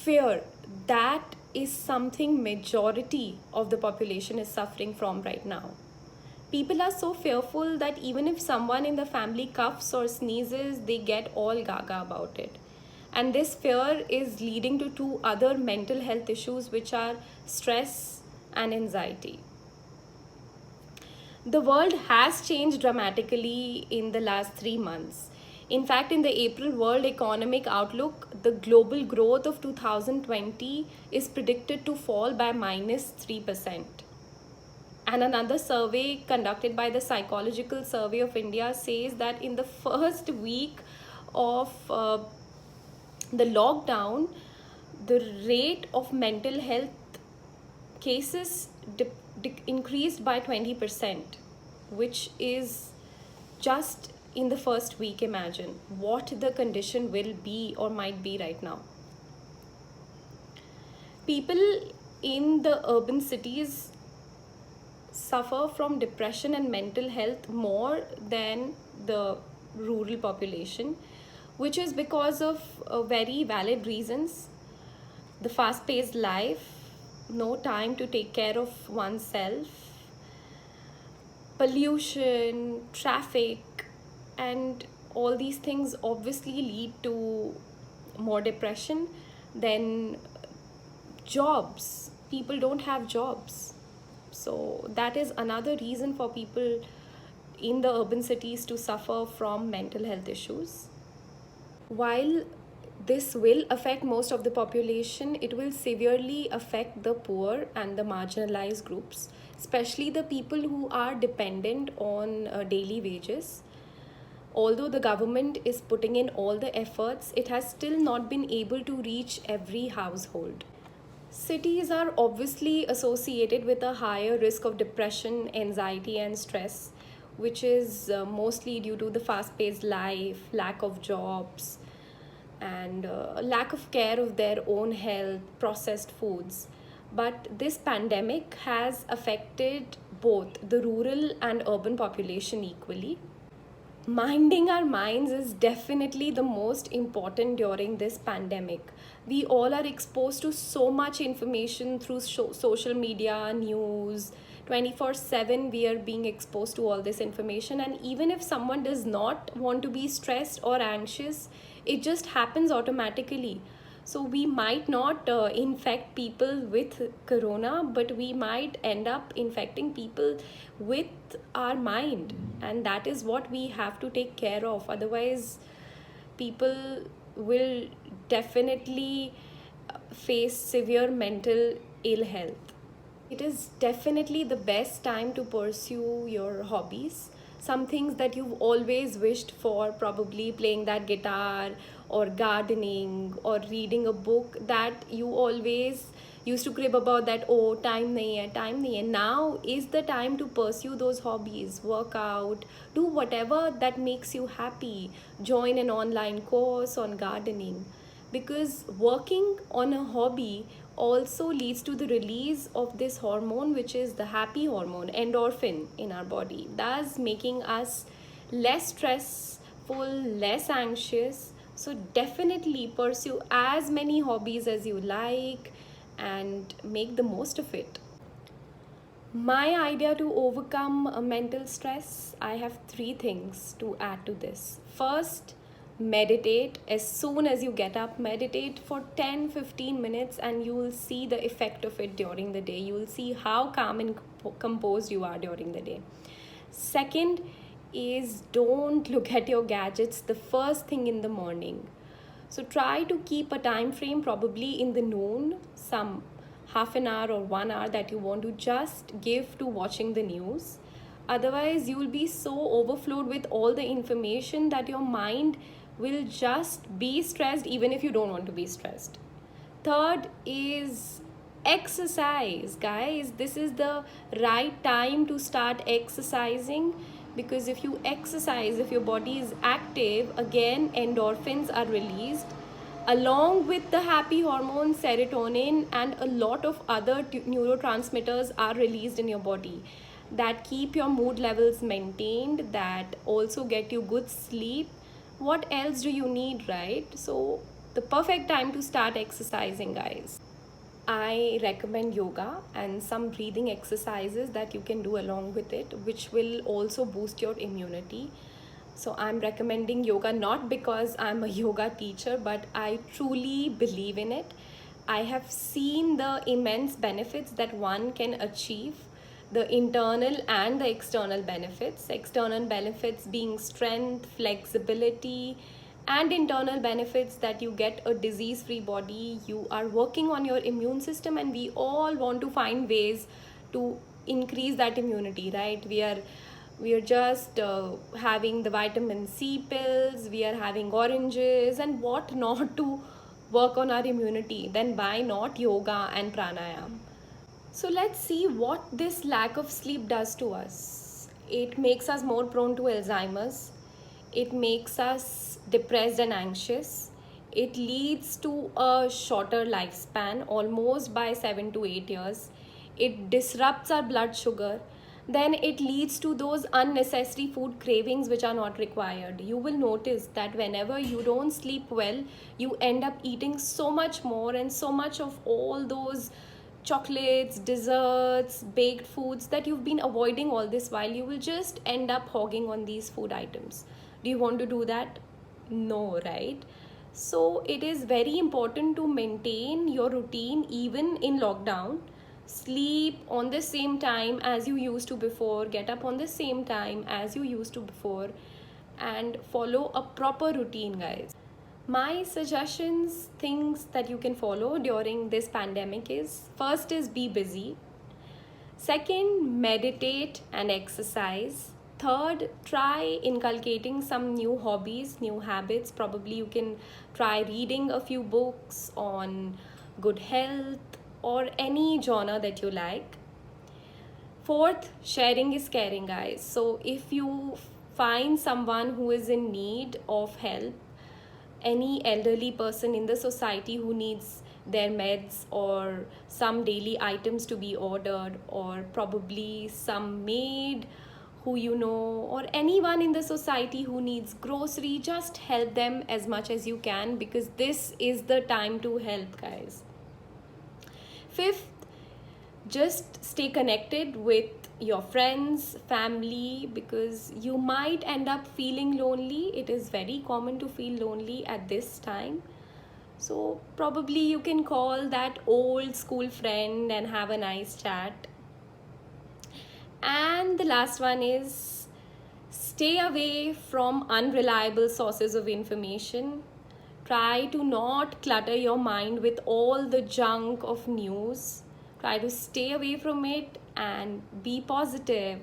fear, that is something majority of the population is suffering from right now. People are so fearful that even if someone in the family coughs or sneezes, they get all gaga about it. And this fear is leading to two other mental health issues, which are stress and anxiety. The world has changed dramatically in the last 3 months. In fact, in the April World Economic Outlook, the global growth of 2020 is predicted to fall by -3%. And another survey conducted by the Psychological Survey of India says that in the first week of the lockdown, the rate of mental health cases increased by 20%, which is just in the first week. Imagine what the condition will be or might be right now. People in the urban cities suffer from depression and mental health more than the rural population, which is because of very valid reasons. The fast-paced life, no time to take care of oneself, pollution, traffic, and all these things obviously lead to more depression. Then jobs, people don't have jobs, so that is another reason for people in the urban cities to suffer from mental health issues. While this will affect most of the population, it will severely affect the poor and the marginalized groups, especially the people who are dependent on daily wages. Although the government is putting in all the efforts, it has still not been able to reach every household. Cities are obviously associated with a higher risk of depression, anxiety, and stress, which is mostly due to the fast paced life, lack of jobs, and lack of care of their own health, processed foods. But this pandemic has affected both the rural and urban population equally. Minding our minds is definitely the most important during this pandemic. We all are exposed to so much information through social media, news. 24/7 we are being exposed to all this information, and even if someone does not want to be stressed or anxious, it just happens automatically. So we might not infect people with corona, but we might end up infecting people with our mind, and that is what we have to take care of. Otherwise, people will definitely face severe mental ill health. It is definitely the best time to pursue your hobbies. Some things that you've always wished for, probably playing that guitar or gardening or reading a book that you always used to crib about, that oh, time nahi hai, time nahi hai. Now is the time to pursue those hobbies, work out, do whatever that makes you happy. Join an online course on gardening, because working on a hobby also leads to the release of this hormone, which is the happy hormone, endorphin, in our body, thus making us less stressful, less anxious. So definitely pursue as many hobbies as you like and make the most of it. My idea to overcome mental stress, I have three things to add to this. First, meditate. As soon as you get up, meditate for 10-15 minutes, and you will see the effect of it during the day. You will see how calm and composed you are during the day. Second is, don't look at your gadgets the first thing in the morning. So try to keep a time frame, probably in the noon, some half an hour or 1 hour that you want to just give to watching the news. Otherwise, you will be so overflowed with all the information that your mind will just be stressed even if you don't want to be stressed. Third is exercise. Guys, this is the right time to start exercising, because if you exercise, if your body is active, again endorphins are released along with the happy hormone serotonin, and a lot of other neurotransmitters are released in your body that keep your mood levels maintained, that also get you good sleep. What else do you need, right? So the perfect time to start exercising, guys. I recommend yoga and some breathing exercises that you can do along with it, which will also boost your immunity. So, I'm recommending yoga not because I'm a yoga teacher, but I truly believe in it. I have seen the immense benefits that one can achieve, the internal and the external benefits. External benefits being strength, flexibility, and internal benefits that you get a disease free body. You are working on your immune system, and we all want to find ways to increase that immunity, right? We are just having the vitamin C pills, we are having oranges and what not to work on our immunity. Then why not yoga and pranayam? So let's see what this lack of sleep does to us. It makes us more prone to Alzheimer's. It makes us depressed and anxious. It leads to a shorter lifespan, almost by 7 to 8 years. It disrupts our blood sugar. Then it leads to those unnecessary food cravings which are not required. You will notice that whenever you don't sleep well, you end up eating so much more and so much of all those chocolates, desserts, baked foods that you've been avoiding all this while. You will just end up hogging on these food items. Do you want to do that? No, right? So it is very important to maintain your routine even in lockdown. Sleep on the same time as you used to before, get up on the same time as you used to before, and follow a proper routine, guys. My suggestions, things that you can follow during this pandemic is, first is be busy. Second, meditate and exercise. Third, try inculcating some new hobbies, new habits. Probably you can try reading a few books on good health or any genre that you like. Fourth, sharing is caring, guys. So if you find someone who is in need of help, any elderly person in the society who needs their meds or some daily items to be ordered, or probably some maid who you know, or anyone in the society who needs grocery, just help them as much as you can, because this is the time to help, guys. Fifth, just stay connected with your friends, family, because you might end up feeling lonely. It is very common to feel lonely at this time. So probably you can call that old school friend and have a nice chat. And the last one is, stay away from unreliable sources of information. Try to not clutter your mind with all the junk of news. Try to stay away from it and be positive.